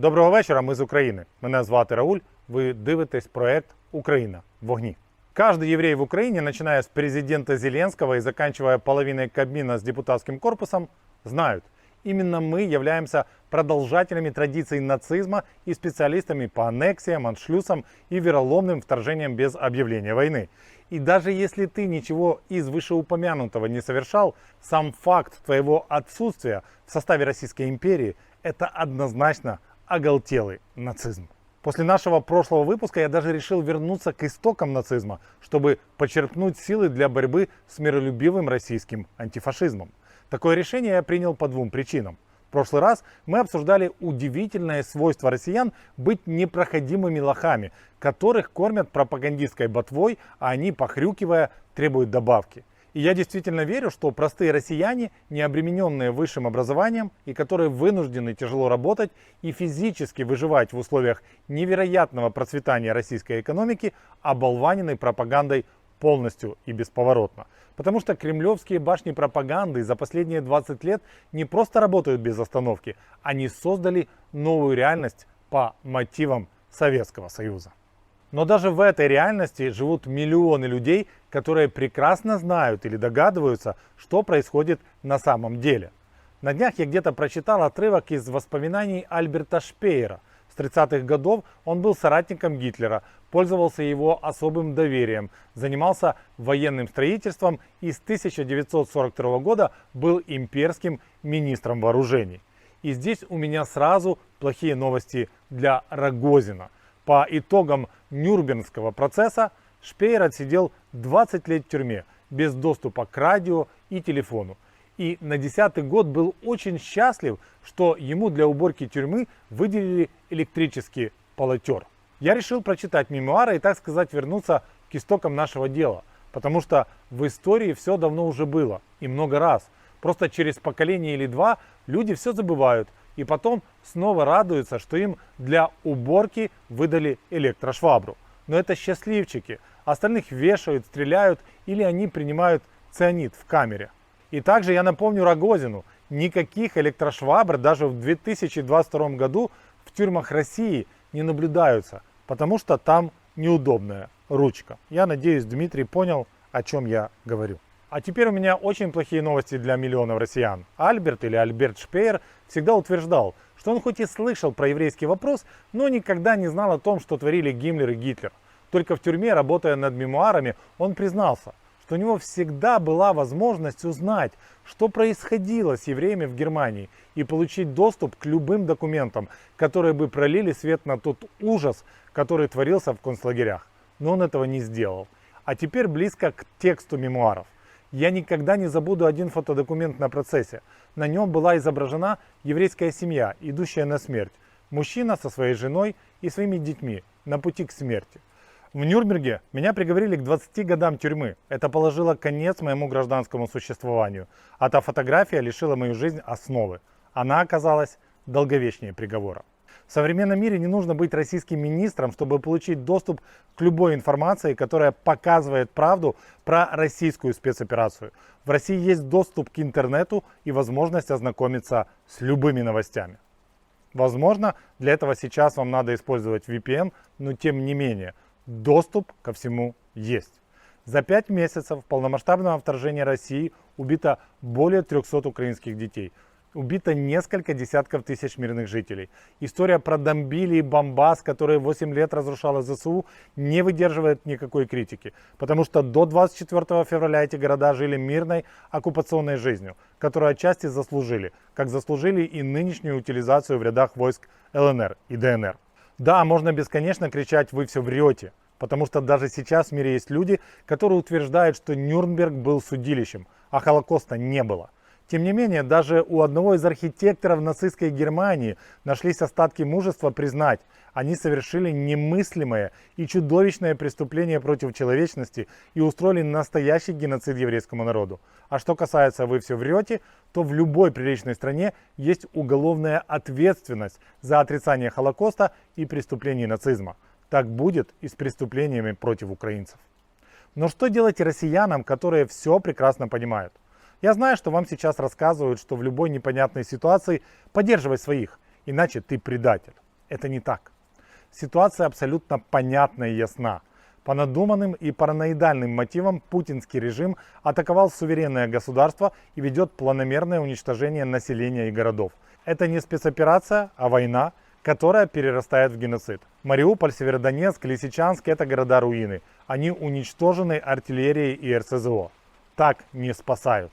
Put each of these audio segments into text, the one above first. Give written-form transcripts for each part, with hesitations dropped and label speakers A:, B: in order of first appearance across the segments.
A: Доброго вечора, ми з України. Мене звати Рауль, ви дивитесь проект «Україна в вогні». Каждый еврей в Украине, начиная с президента Зеленского и заканчивая половиной Кабмина с депутатским корпусом, знают, именно мы являемся продолжателями традиций нацизма и специалистами по аннексиям, аншлюсам и вероломным вторжениям без объявления войны. И даже если ты ничего из вышеупомянутого не совершал, сам факт твоего отсутствия в составе Российской империи – это однозначно оголтелый нацизм. После нашего прошлого выпуска я даже решил вернуться к истокам нацизма, чтобы почерпнуть силы для борьбы с миролюбивым российским антифашизмом. Такое решение я принял по двум причинам. В прошлый раз мы обсуждали удивительное свойство россиян быть непроходимыми лохами, которых кормят пропагандистской ботвой, а они, похрюкивая, требуют добавки. И я действительно верю, что простые россияне, не обремененные высшим образованием и которые вынуждены тяжело работать и физически выживать в условиях невероятного процветания российской экономики, оболванены пропагандой полностью и бесповоротно. Потому что кремлевские башни пропаганды за последние 20 лет не просто работают без остановки, они создали новую реальность по мотивам Советского Союза. Но даже в этой реальности живут миллионы людей, которые прекрасно знают или догадываются, что происходит на самом деле. На днях я где-то прочитал отрывок из воспоминаний Альберта Шпеера. С 30-х годов он был соратником Гитлера, пользовался его особым доверием, занимался военным строительством и с 1942 года был имперским министром вооружений. И здесь у меня сразу плохие новости для Рогозина. По итогам Нюрнбергского процесса Шпеер отсидел 20 лет в тюрьме без доступа к радио и телефону. И на 10-й год был очень счастлив, что ему для уборки тюрьмы выделили электрический полотер. Я решил прочитать мемуары и, так сказать, вернуться к истокам нашего дела. Потому что в истории все давно уже было. И много раз. Просто через поколение или два люди все забывают. И потом снова радуются, что им для уборки выдали электрошвабру. Но это счастливчики. Остальных вешают, стреляют или они принимают цианид в камере. И также я напомню Рогозину, никаких электрошвабр даже в 2022 году в тюрьмах России не наблюдаются, потому что там неудобная ручка. Я надеюсь, Дмитрий понял, о чем я говорю. А теперь у меня очень плохие новости для миллионов россиян. Альберт или Альберт Шпеер всегда утверждал, что он хоть и слышал про еврейский вопрос, но никогда не знал о том, что творили Гиммлер и Гитлер. Только в тюрьме, работая над мемуарами, он признался, что у него всегда была возможность узнать, что происходило с евреями в Германии, и получить доступ к любым документам, которые бы пролили свет на тот ужас, который творился в концлагерях. Но он этого не сделал. А теперь близко к тексту мемуаров. Я никогда не забуду один фотодокумент на процессе. На нем была изображена еврейская семья, идущая на смерть. Мужчина со своей женой и своими детьми на пути к смерти. В Нюрнберге меня приговорили к 20 годам тюрьмы. Это положило конец моему гражданскому существованию. А та фотография лишила мою жизнь основы. Она оказалась долговечнее приговора. В современном мире не нужно быть российским министром, чтобы получить доступ к любой информации, которая показывает правду про российскую спецоперацию. В России есть доступ к интернету и возможность ознакомиться с любыми новостями. Возможно, для этого сейчас вам надо использовать VPN, но тем не менее, доступ ко всему есть. За 5 месяцев полномасштабного вторжения России убито более 300 украинских детей. Убито несколько десятков тысяч мирных жителей. История про Домбили и Бомбас, которые 8 лет разрушала ЗСУ, не выдерживает никакой критики. Потому что до 24 февраля эти города жили мирной оккупационной жизнью, которую отчасти заслужили, как заслужили и нынешнюю утилизацию в рядах войск ЛНР и ДНР. Да, можно бесконечно кричать «вы все врете», потому что даже сейчас в мире есть люди, которые утверждают, что Нюрнберг был судилищем, а Холокоста не было. Тем не менее, даже у одного из архитекторов нацистской Германии нашлись остатки мужества признать, они совершили немыслимое и чудовищное преступление против человечности и устроили настоящий геноцид еврейскому народу. А что касается «вы все врете», то в любой приличной стране есть уголовная ответственность за отрицание Холокоста и преступлений нацизма. Так будет и с преступлениями против украинцев. Но что делать россиянам, которые все прекрасно понимают? Я знаю, что вам сейчас рассказывают, что в любой непонятной ситуации поддерживай своих, иначе ты предатель. Это не так. Ситуация абсолютно понятна и ясна. По надуманным и параноидальным мотивам путинский режим атаковал суверенное государство и ведет планомерное уничтожение населения и городов. Это не спецоперация, а война, которая перерастает в геноцид. Мариуполь, Северодонецк, Лисичанск – это города-руины. Они уничтожены артиллерией и РСЗО. Так не спасают.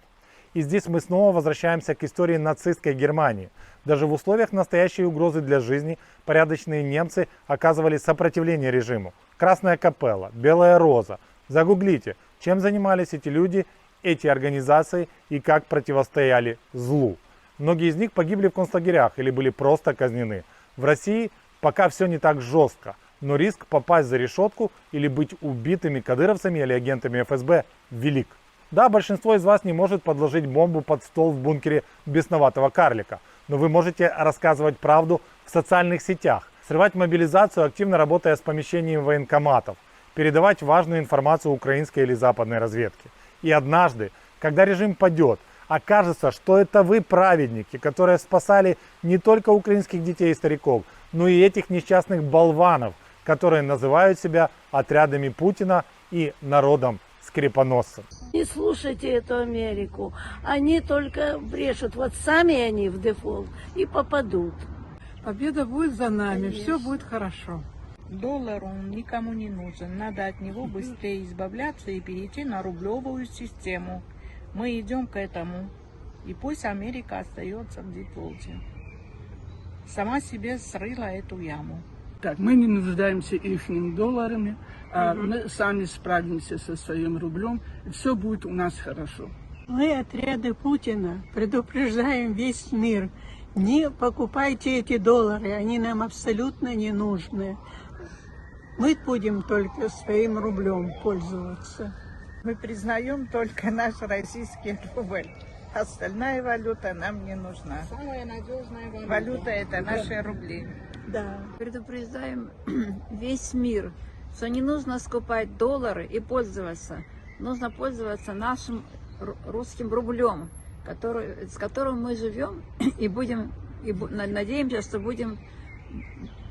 A: И здесь мы снова возвращаемся к истории нацистской Германии. Даже в условиях настоящей угрозы для жизни порядочные немцы оказывали сопротивление режиму. Красная Капелла, Белая Роза. Загуглите, чем занимались эти люди, эти организации и как противостояли злу. Многие из них погибли в концлагерях или были просто казнены. В России пока все не так жестко, но риск попасть за решетку или быть убитыми кадыровцами или агентами ФСБ велик. Да, большинство из вас не может подложить бомбу под стол в бункере бесноватого карлика, но вы можете рассказывать правду в социальных сетях, срывать мобилизацию, активно работая с помещением военкоматов, передавать важную информацию украинской или западной разведки. И однажды, когда режим падет, окажется, что это вы праведники, которые спасали не только украинских детей и стариков, но и этих несчастных болванов, которые называют себя отрядами Путина и народом скрипоносцем.
B: Не слушайте эту Америку. Они только брешут. Вот сами они в дефолт и попадут.
C: Победа будет за нами, все будет хорошо.
D: Доллар, он никому не нужен. Надо от него быстрее избавляться и перейти на рублевую систему. Мы идем к этому. И пусть Америка остается в дефолте. Сама себе срыла эту яму.
C: Так, мы не нуждаемся ихними долларами, а мы сами справимся со своим рублем, и все будет у нас хорошо.
E: Мы, отряды Путина, предупреждаем весь мир. Не покупайте эти доллары, они нам абсолютно не нужны. Мы будем только своим рублем пользоваться.
D: Мы признаем только наш российский рубль. Остальная валюта нам не нужна. Самая надежная валюта – это наши рубли.
E: Да.
F: Предупреждаем весь мир, что не нужно скупать доллары и пользоваться. Нужно пользоваться нашим русским рублем, с которым мы живем и надеемся, что будем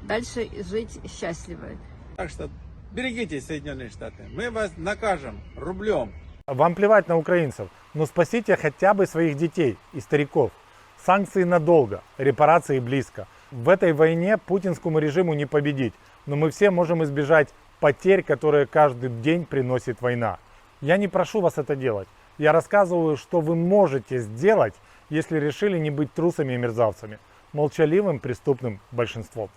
F: дальше жить счастливо.
G: Так что берегите Соединенные Штаты. Мы вас накажем рублем.
A: Вам плевать на украинцев, но спасите хотя бы своих детей и стариков. Санкции надолго, репарации близко. В этой войне путинскому режиму не победить, но мы все можем избежать потерь, которые каждый день приносит война. Я не прошу вас это делать. Я рассказываю, что вы можете сделать, если решили не быть трусами и мерзавцами, молчаливым преступным большинством.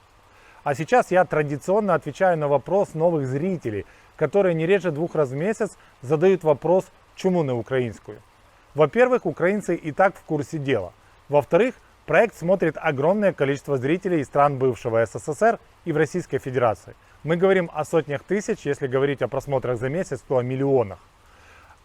A: А сейчас я традиционно отвечаю на вопрос новых зрителей, которые не реже 2 раз в месяц задают вопрос «Чему на украинскую?». Во-первых, украинцы и так в курсе дела. Во-вторых, проект смотрит огромное количество зрителей из стран бывшего СССР и в Российской Федерации. Мы говорим о сотнях тысяч, если говорить о просмотрах за месяц, то о миллионах.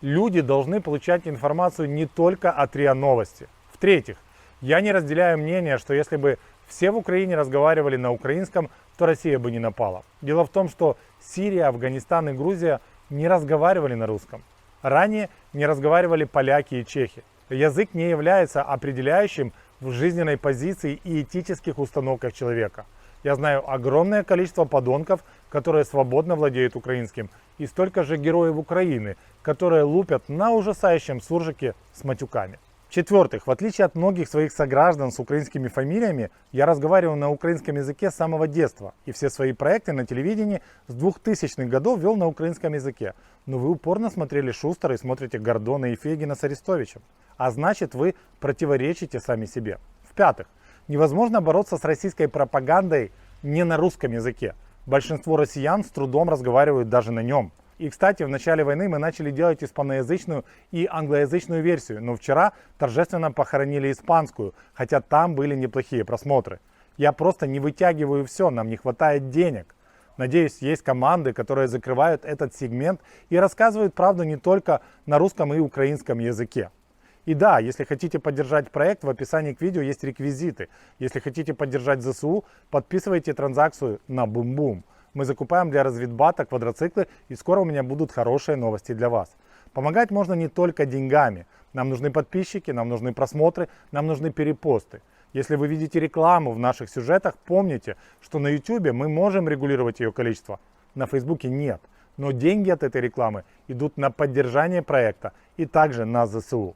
A: Люди должны получать информацию не только от РИА Новости. В-третьих, я не разделяю мнение, что если бы все в Украине разговаривали на украинском, то Россия бы не напала. Дело в том, что Сирия, Афганистан и Грузия не разговаривали на русском. Ранее не разговаривали поляки и чехи. Язык не является определяющим в жизненной позиции и этических установках человека. Я знаю огромное количество подонков, которые свободно владеют украинским, и столько же героев Украины, которые лупят на ужасающем суржике с матюками. В-четвертых, в отличие от многих своих сограждан с украинскими фамилиями, я разговариваю на украинском языке с самого детства, и все свои проекты на телевидении с 2000-х годов вел на украинском языке. Но вы упорно смотрели Шустера и смотрите Гордона и Фейгина с Арестовичем. А значит, вы противоречите сами себе. В-пятых, невозможно бороться с российской пропагандой не на русском языке. Большинство россиян с трудом разговаривают даже на нем. И, кстати, в начале войны мы начали делать испаноязычную и англоязычную версию, но вчера торжественно похоронили испанскую, хотя там были неплохие просмотры. Я просто не вытягиваю все, нам не хватает денег. Надеюсь, есть команды, которые закрывают этот сегмент и рассказывают правду не только на русском и украинском языке. И да, если хотите поддержать проект, в описании к видео есть реквизиты. Если хотите поддержать ЗСУ, подписывайте транзакцию на Бум-Бум. Мы закупаем для разведбата квадроциклы, и скоро у меня будут хорошие новости для вас. Помогать можно не только деньгами. Нам нужны подписчики, нам нужны просмотры, нам нужны перепосты. Если вы видите рекламу в наших сюжетах, помните, что на YouTube мы можем регулировать ее количество, на Facebook нет. Но деньги от этой рекламы йдуть на поддержание проекта і також на ЗСУ.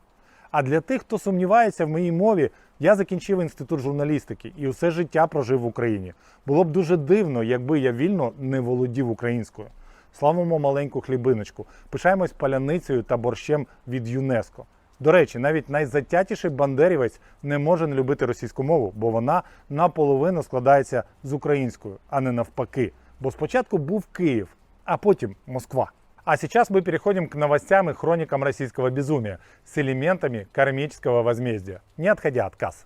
A: А для тих, хто сумнівається в моїй мові, я закінчив інститут журналістики і усе життя прожив в Україні. Було б дуже дивно, якби я вільно не володів українською. Славимо маленьку хлібиночку, пишаємось паляницею та борщем від ЮНЕСКО. До речі, навіть найзатятіший бандерівець не може не любити російську мову, бо вона наполовину складається з українською, а не навпаки. Бо спочатку був Київ, а потом Москва. А сейчас мы переходим к новостям и хроникам российского безумия с элементами кармического возмездия, не отходя от касс.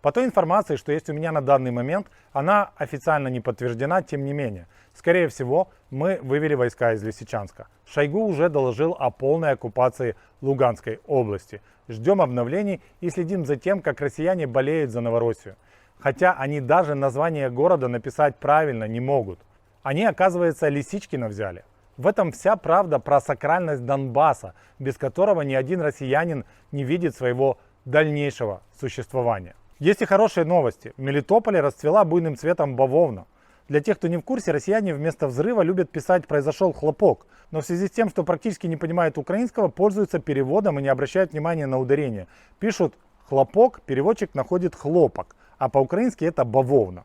A: По той информации, что есть у меня на данный момент, она официально не подтверждена, тем не менее. Скорее всего, мы вывели войска из Лисичанска. Шойгу уже доложил о полной оккупации Луганской области. Ждем обновлений и следим за тем, как россияне болеют за Новороссию. Хотя они даже название города написать правильно не могут. Они, оказывается, Лисичкина взяли. В этом вся правда про сакральность Донбасса, без которого ни один россиянин не видит своего дальнейшего существования. Есть и хорошие новости. В Мелитополе расцвела буйным цветом бавовна. Для тех, кто не в курсе, россияне вместо взрыва любят писать «произошел хлопок». Но в связи с тем, что практически не понимают украинского, пользуются переводом и не обращают внимания на ударение. Пишут «хлопок», переводчик находит «хлопок», а по-украински это «бавовна».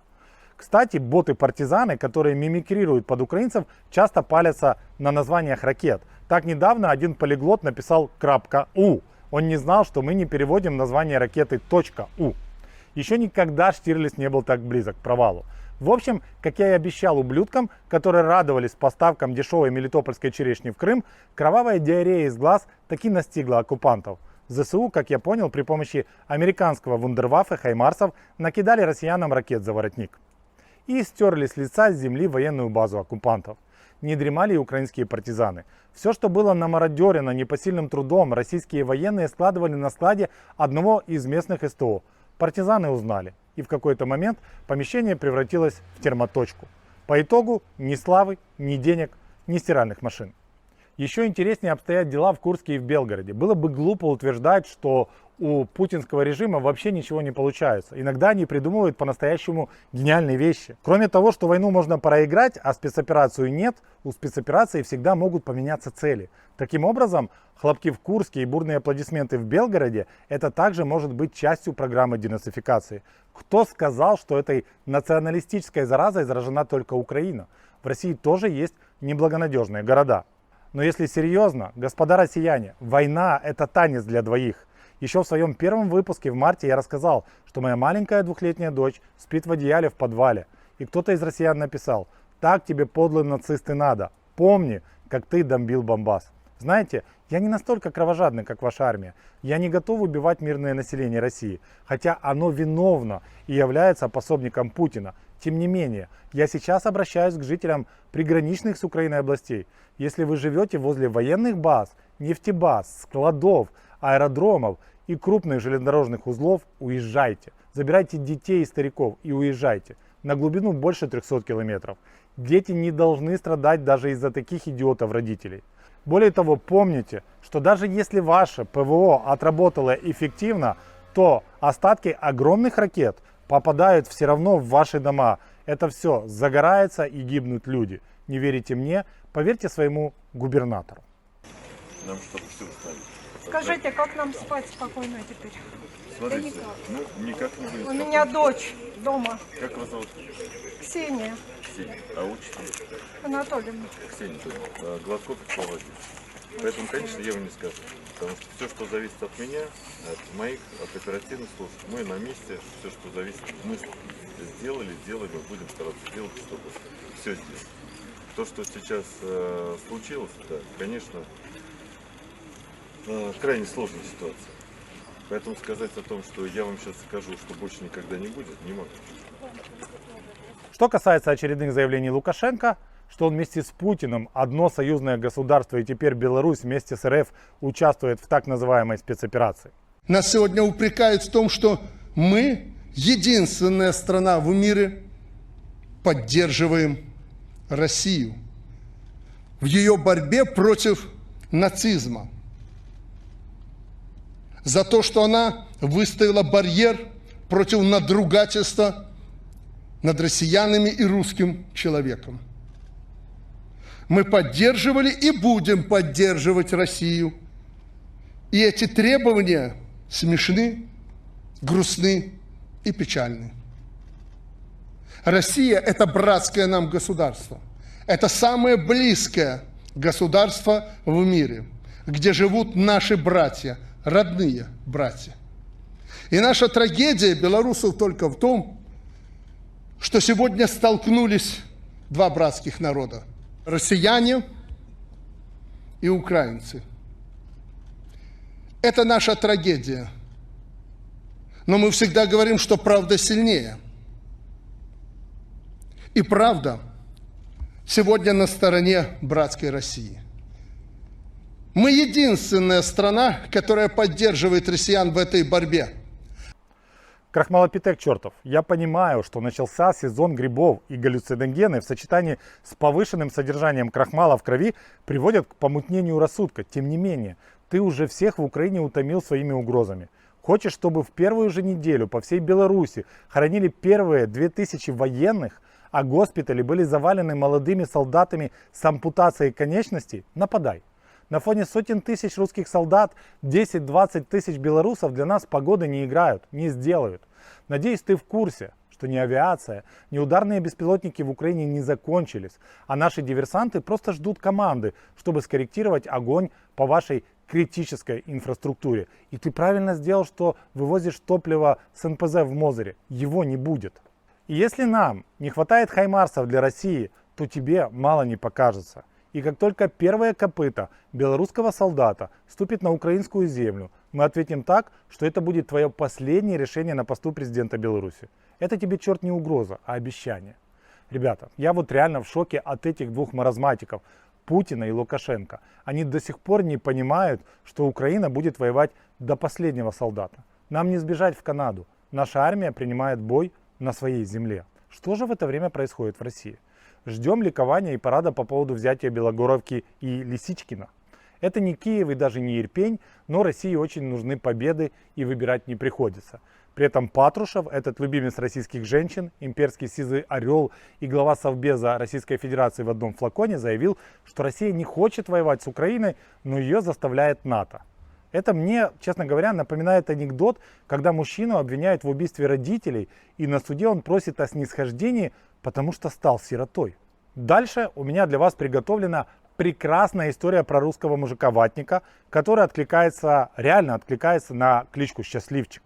A: Кстати, боты-партизаны, которые мимикрируют под украинцев, часто палятся на названиях ракет. Так недавно один полиглот написал «У». Он не знал, что мы не переводим название ракеты «У». Еще никогда Штирлиц не был так близок к провалу. В общем, как я и обещал ублюдкам, которые радовались поставкам дешевой мелитопольской черешни в Крым, кровавая диарея из глаз таки настигла оккупантов. ЗСУ, как я понял, при помощи американского вундерваффе «Хаймарсов» накидали россиянам ракет за воротник. И стерли с лица с земли военную базу оккупантов. Не дремали и украинские партизаны. Все, что было намародерено непосильным трудом, российские военные складывали на складе одного из местных СТО. Партизаны узнали, и в какой-то момент помещение превратилось в термоточку. По итогу ни славы, ни денег, ни стиральных машин. Еще интереснее обстоят дела в Курске и в Белгороде. Было бы глупо утверждать, что у путинского режима вообще ничего не получается. Иногда они придумывают по-настоящему гениальные вещи. Кроме того, что войну можно проиграть, а спецоперацию нет, у спецоперации всегда могут поменяться цели. Таким образом, хлопки в Курске и бурные аплодисменты в Белгороде – это также может быть частью программы денацификации. Кто сказал, что этой националистической заразой заражена только Украина? В России тоже есть неблагонадежные города. Но если серьезно, господа россияне, война – это танец для двоих. Еще в своем первом выпуске в марте я рассказал, что моя маленькая двухлетняя дочь спит в одеяле в подвале. И кто-то из россиян написал: «Так тебе, подлый нацист, и надо. Помни, как ты бомбил Донбасс». Знаете, я не настолько кровожадный, как ваша армия. Я не готов убивать мирное население России, хотя оно виновно и является пособником Путина. Тем не менее, я сейчас обращаюсь к жителям приграничных с Украиной областей. Если вы живете возле военных баз, нефтебаз, складов, аэродромов и крупных железнодорожных узлов, уезжайте. Забирайте детей и стариков и уезжайте. На глубину больше 300 километров. Дети не должны страдать даже из-за таких идиотов-родителей. Более того, помните, что даже если ваше ПВО отработало эффективно, то остатки огромных ракет попадают все равно в ваши дома. Это все загорается и гибнут люди. Не верите мне? Поверьте своему губернатору.
H: Нам чтобы все устали.
I: Скажите, как нам спать спокойно теперь?
H: Смотрите, ну никак не будет.
I: У меня дочь дома.
H: Как вас зовут?
I: Ксения
H: Ксения. А учите?
I: Анатольевна.
H: Ксения. Гладков Павлович. Поэтому, конечно, я вам не скажу. Потому что все, что зависит от меня, от моих, от оперативных служб, мы на месте. Все, что зависит, мы сделали, делаем и будем стараться делать, чтобы все сделать. То, что сейчас случилось, да, конечно, крайне сложная ситуация. Поэтому сказать о том, что я вам сейчас скажу, что больше никогда не будет, не могу.
A: Что касается очередных заявлений Лукашенко, что он вместе с Путиным одно союзное государство и теперь Беларусь вместе с РФ участвует в так называемой спецоперации.
J: Нас сегодня упрекают в том, что мы единственная страна в мире поддерживаем Россию в ее борьбе против нацизма. За то, что она выставила барьер против надругательства над россиянами и русским человеком. Мы поддерживали и будем поддерживать Россию. И эти требования смешны, грустны и печальны. Россия – это братское нам государство. Это самое близкое государство в мире, где живут наши братья, родные братья. И наша трагедия белорусов только в том, что сегодня столкнулись два братских народа – россияне и украинцы. Это наша трагедия. Но мы всегда говорим, что правда сильнее. И правда сегодня на стороне братской России. Мы единственная страна, которая поддерживает россиян в этой борьбе.
A: Крахмалопитек чертов, я понимаю, что начался сезон грибов, и галлюциногены в сочетании с повышенным содержанием крахмала в крови приводят к помутнению рассудка. Тем не менее, ты уже всех в Украине утомил своими угрозами. Хочешь, чтобы в первую же неделю по всей Беларуси хоронили первые 2000 военных, а госпитали были завалены молодыми солдатами с ампутацией конечностей? Нападай. На фоне сотен тысяч русских солдат 10-20 тысяч белорусов для нас погоды не играют, не сделают. Надеюсь, ты в курсе, что ни авиация, ни ударные беспилотники в Украине не закончились, а наши диверсанты просто ждут команды, чтобы скорректировать огонь по вашей критической инфраструктуре. И ты правильно сделал, что вывозишь топливо с НПЗ в Мозыре. Его не будет. И если нам не хватает хаймарсов для России, то тебе мало не покажется. И как только первое копыто белорусского солдата ступит на украинскую землю, мы ответим так, что это будет твое последнее решение на посту президента Беларуси. Это тебе, черт, не угроза, а обещание. Ребята, я вот реально в шоке от этих двух маразматиков, Путина и Лукашенко. Они до сих пор не понимают, что Украина будет воевать до последнего солдата. Нам не сбежать в Канаду. Наша армия принимает бой на своей земле. Что же в это время происходит в России? Ждем ликования и парада по поводу взятия Белогоровки и Лисичкина. Это не Киев и даже не Ирпень, но России очень нужны победы и выбирать не приходится. При этом Патрушев, этот любимец российских женщин, имперский сизый орел и глава Совбеза Российской Федерации в одном флаконе, заявил, что Россия не хочет воевать с Украиной, но ее заставляет НАТО. Это мне, честно говоря, напоминает анекдот, когда мужчину обвиняют в убийстве родителей, и на суде он просит о снисхождении, потому что стал сиротой. Дальше у меня для вас приготовлена прекрасная история про русского мужика-ватника, который реально откликается на кличку Счастливчик.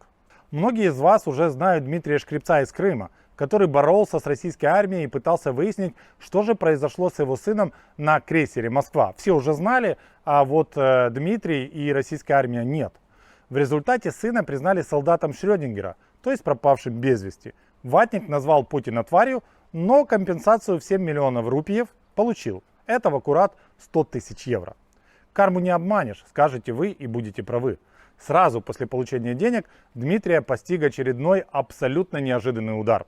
A: Многие из вас уже знают Дмитрия Шкрипца из Крыма, который боролся с российской армией и пытался выяснить, что же произошло с его сыном на крейсере «Москва». Все уже знали, а вот Дмитрий и российская армия нет. В результате сына признали солдатом Шрёдингера, то есть пропавшим без вести. Ватник назвал Путина тварью, но компенсацию в 7 миллионов рупиев получил. Это в аккурат 100 тысяч евро. Карму не обманешь, скажете вы и будете правы. Сразу после получения денег Дмитрия постиг очередной абсолютно неожиданный удар.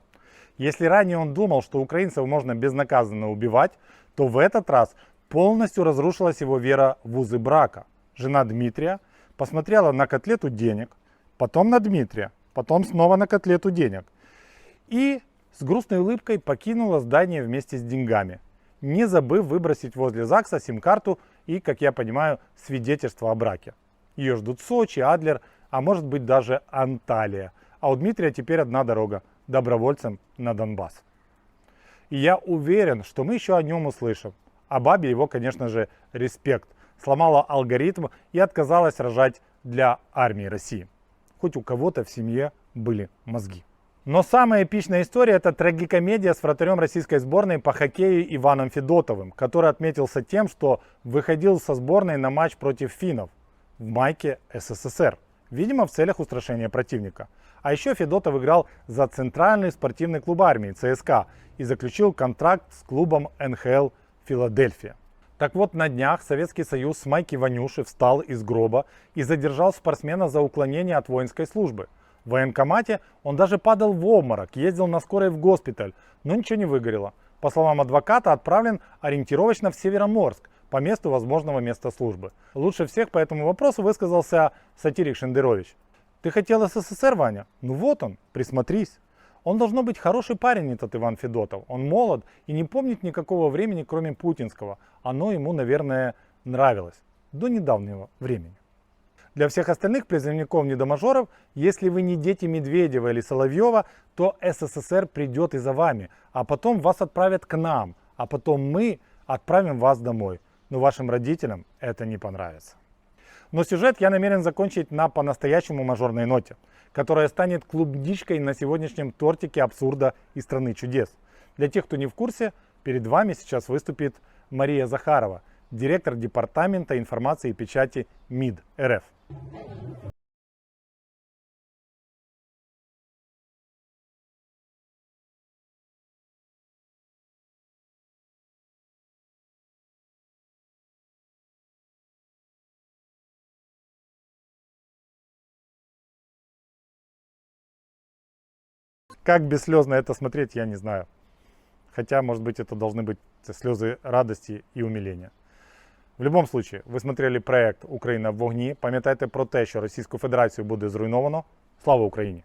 A: Если ранее он думал, что украинцев можно безнаказанно убивать, то в этот раз полностью разрушилась его вера в узы брака. Жена Дмитрия посмотрела на котлету денег, потом на Дмитрия, потом снова на котлету денег. И с грустной улыбкой покинула здание вместе с деньгами, не забыв выбросить возле ЗАГСа сим-карту и, как я понимаю, свидетельство о браке. Ее ждут Сочи, Адлер, а может быть даже Анталия. А у Дмитрия теперь одна дорога – добровольцем на Донбасс. И я уверен, что мы еще о нем услышим. А бабе его, конечно же, респект. Сломала алгоритм и отказалась рожать для армии России. Хоть у кого-то в семье были мозги. Но самая эпичная история – это трагикомедия с вратарем российской сборной по хоккею Иваном Федотовым, который отметился тем, что выходил со сборной на матч против финнов в майке СССР, видимо, в целях устрашения противника. А еще Федотов играл за Центральный спортивный клуб армии ЦСКА и заключил контракт с клубом НХЛ Филадельфия. Так вот, на днях Советский Союз с майки Ванюши встал из гроба и задержал спортсмена за уклонение от воинской службы. В военкомате он даже падал в обморок, ездил на скорой в госпиталь, но ничего не выгорело. По словам адвоката, отправлен ориентировочно в Североморск, по месту возможного места службы. Лучше всех по этому вопросу высказался сатирик Шендерович. Ты хотел СССР, Ваня? Ну вот он, присмотрись. Он должно быть хороший парень, этот Иван Федотов. Он молод и не помнит никакого времени, кроме путинского. Оно ему, наверное, нравилось. До недавнего времени. Для всех остальных призывников-недомажоров, если вы не дети Медведева или Соловьева, то СССР придет и за вами, а потом вас отправят к нам, а потом мы отправим вас домой. Но вашим родителям это не понравится. Но сюжет я намерен закончить на по-настоящему мажорной ноте, которая станет клубничкой на сегодняшнем тортике абсурда и страны чудес. Для тех, кто не в курсе, перед вами сейчас выступит Мария Захарова, директор Департамента информации и печати МИД РФ. Как бесслезно это смотреть, я не знаю. Хотя, может быть, это должны быть слезы радості і умилення. В будь-якому випадку, ви смотрели проект «Україна в вогні». Пам'ятайте про те, що Російську Федерацію буде зруйновано. Слава Україні!